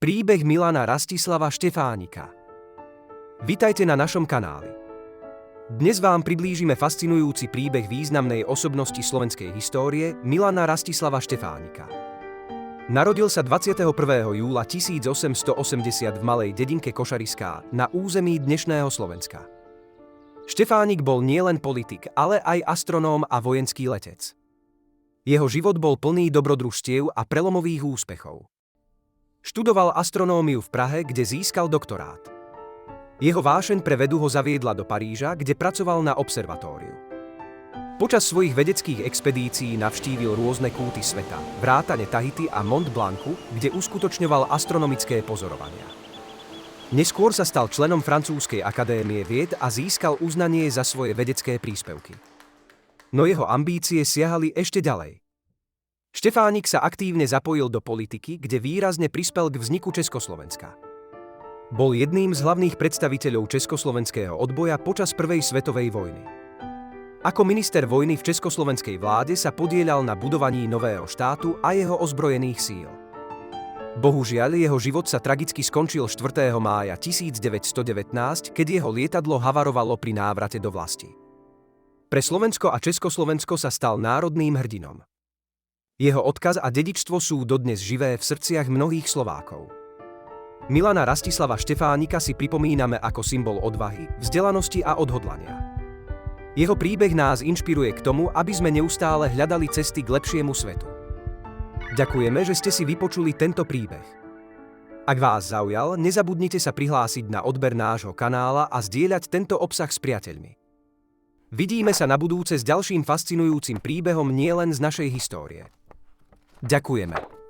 Príbeh Milana Rastislava Štefánika. Vitajte na našom kanáli. Dnes vám priblížime fascinujúci príbeh významnej osobnosti slovenskej histórie Milana Rastislava Štefánika. Narodil sa 21. júla 1880 v malej dedinke Košariská na území dnešného Slovenska. Štefánik bol nielen politik, ale aj astronóm a vojenský letec. Jeho život bol plný dobrodružstiev a prelomových úspechov. Študoval astronómiu v Prahe, kde získal doktorát. Jeho vášeň pre vedu ho zaviedla do Paríža, kde pracoval na observatóriu. Počas svojich vedeckých expedícií navštívil rôzne kúty sveta, vrátane Tahiti a Mont Blancu, kde uskutočňoval astronomické pozorovania. Neskôr sa stal členom Francúzskej akadémie vied a získal uznanie za svoje vedecké príspevky. No jeho ambície siahali ešte ďalej. Štefánik sa aktívne zapojil do politiky, kde výrazne prispel k vzniku Československa. Bol jedným z hlavných predstaviteľov československého odboja počas Prvej svetovej vojny. Ako minister vojny v československej vláde sa podieľal na budovaní nového štátu a jeho ozbrojených síl. Bohužiaľ, jeho život sa tragicky skončil 4. mája 1919, keď jeho lietadlo havarovalo pri návrate do vlasti. Pre Slovensko a Československo sa stal národným hrdinom. Jeho odkaz a dedičstvo sú dodnes živé v srdciach mnohých Slovákov. Milana Rastislava Štefánika si pripomíname ako symbol odvahy, vzdelanosti a odhodlania. Jeho príbeh nás inšpiruje k tomu, aby sme neustále hľadali cesty k lepšiemu svetu. Ďakujeme, že ste si vypočuli tento príbeh. Ak vás zaujal, nezabudnite sa prihlásiť na odber nášho kanála a zdieľať tento obsah s priateľmi. Vidíme sa na budúce s ďalším fascinujúcim príbehom nielen z našej histórie. Ďakujeme.